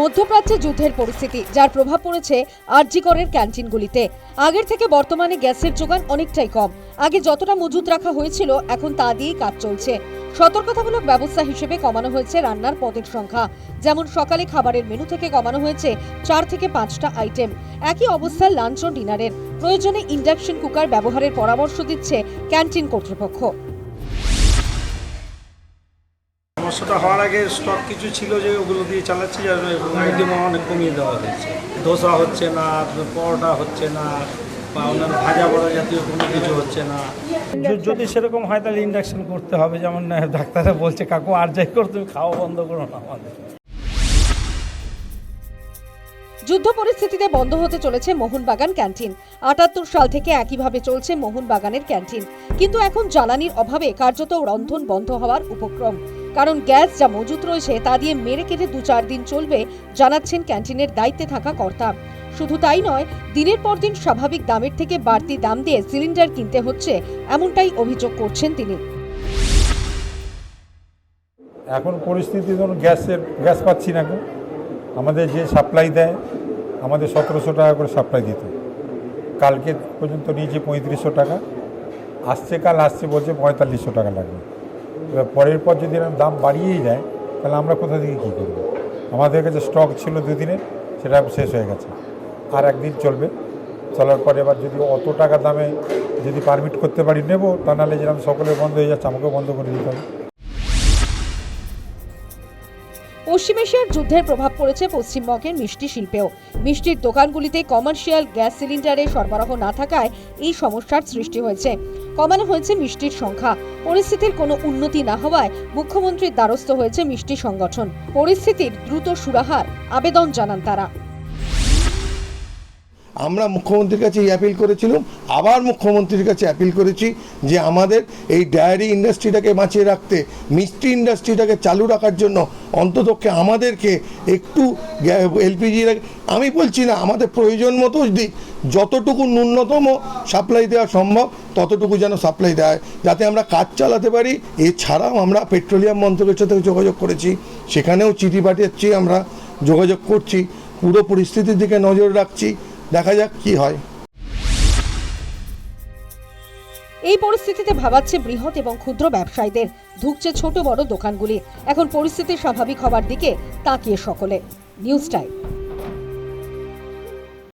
মধ্যপ্রাচ্যে যুদ্ধের পরিস্থিতি, যার প্রভাব পড়েছে আরজি করের ক্যান্টিনগুলিতে। আগের থেকে বর্তমানে গ্যাসের যোগান অনেকটাই কম। আগে যতটা মজুত রাখা হয়েছিল এখন তা দিয়েই কাজ চলছে। সতর্কতামূলক ব্যবস্থা হিসেবে কমানো হয়েছে রান্নার পদের সংখ্যা। যেমন সকালে খাবারের মেনু থেকে কমানো হয়েছে 4 থেকে 5টা আইটেম। একই অবস্থা লাঞ্চ ও ডিনারের। প্রয়োজনে ইন্ডাকশন কুকার ব্যবহারের পরামর্শ দিচ্ছে ক্যান্টিন কর্তৃপক্ষ। সমস্যাটা হওয়ার আগে স্টক কিছু ছিল যে ওগুলো দিয়ে চালাচ্ছি, আর আইটেমও অনেক কমিয়ে দেওয়া হয়েছে। ধোসা হচ্ছে না, পরোটা হচ্ছে না, বা অন্যান্য ভাজা বড়া জাতীয় কোনো কিছু হচ্ছে না। যদি সেরকম হয় তাহলে ইন্ডাকশন করতে হবে। যেমন ডাক্তাররা বলছে কাকু আর যাই করো, তুমি খাওয়া বন্ধ করো না আমাদের। যুদ্ধ পরিস্থিতিতে বন্ধ হতে চলেছে মোহনবাগান ক্যান্টিন। ৭৮ সাল থেকে একইভাবে চলছে মোহনবাগানের ক্যান্টিন, কিন্তু এখন জ্বালানির অভাবে কার্যত রন্ধন বন্ধ হওয়ার উপক্রম। কারণ গ্যাস যা মজুত রয়েছে তা দিয়ে মেরে কেটে ২-৪ দিন চলবে, জানাচ্ছেন ক্যান্টিনের দায়িত্বে থাকা কর্তা। শুধু তাই নয়, দিনের পর দিন স্বাভাবিক দামের থেকে বাড়তি দাম দিয়ে সিলিন্ডার কিনতে হচ্ছে, এমনটাই অভিযোগ করছেন তিনি। এখন পরিস্থিতি ধরুন গ্যাস পাচ্ছি না। আমাদের যে সাপ্লাই দেয়, আমাদের ১৭০০ টাকা করে সাপ্লাই দিত। কালকে পর্যন্ত নিয়েছে ৩৫০০ টাকা, কাল আসছে বলছে ৪৫০০ টাকা লাগবে। এবার পরের পর যদি দাম বাড়িয়েই দেয় তাহলে আমরা কোথা থেকে কী করব? আমাদের কাছে স্টক ছিল 2 দিনের, সেটা শেষ হয়ে গেছে। আর একদিন চলবে, চলার পরে এবার যদি অত টাকা দামে যদি পারমিট করতে পারি নেব, তা নাহলে যেরকম সকলের বন্ধ হয়ে যাচ্ছে আমাকেও বন্ধ করে দিতে হবে। পশ্চিম এশিয়ার যুদ্ধের প্রভাব পড়েছে পশ্চিমবঙ্গের মিষ্টি শিল্পেও। মিষ্টির দোকানগুলিতে কমার্শিয়াল গ্যাস সিলিন্ডারের সরবরাহ না থাকায় এই সমস্যার সৃষ্টি হয়েছে। কমানো হয়েছে মিষ্টির সংখ্যা। পরিস্থিতির কোনো উন্নতি না হওয়ায় মুখ্যমন্ত্রীর দ্বারস্থ হয়েছে মিষ্টি সংগঠন। পরিস্থিতির দ্রুত সুরাহার আবেদন জানান তারা। আমরা মুখ্যমন্ত্রীর কাছে অ্যাপিল করেছিলাম, আবার মুখ্যমন্ত্রীর কাছে অ্যাপিল করেছি যে আমাদের এই ডায়েরি ইন্ডাস্ট্রিটাকে বাঁচিয়ে রাখতে, মিষ্টি ইন্ডাস্ট্রিটাকে চালু রাখার জন্য অন্ততপক্ষে আমাদেরকে একটু এলপিজি, আমি বলছি না আমাদের প্রয়োজন মতো যদি যতটুকু ন্যূনতম সাপ্লাই দেওয়া সম্ভব ততটুকু যেন সাপ্লাই দেয়, যাতে আমরা কাজ চালাতে পারি। এছাড়াও আমরা পেট্রোলিয়াম মন্ত্রকের সাথে যোগাযোগ করেছি, সেখানেও চিঠি পাঠাচ্ছি, আমরা যোগাযোগ করছি, পুরো পরিস্থিতির দিকে নজর রাখছি, দেখা যাক কি হয়। এই পরিস্থিতিতে ভাবাচ্ছে বৃহৎ এবং ক্ষুদ্র ব্যবসায়ীদের, ধুঁকছে ছোট বড় দোকানগুলি। এখন পরিস্থিতি স্বাভাবিক হবার দিকে তাকিয়ে সকলে। News time.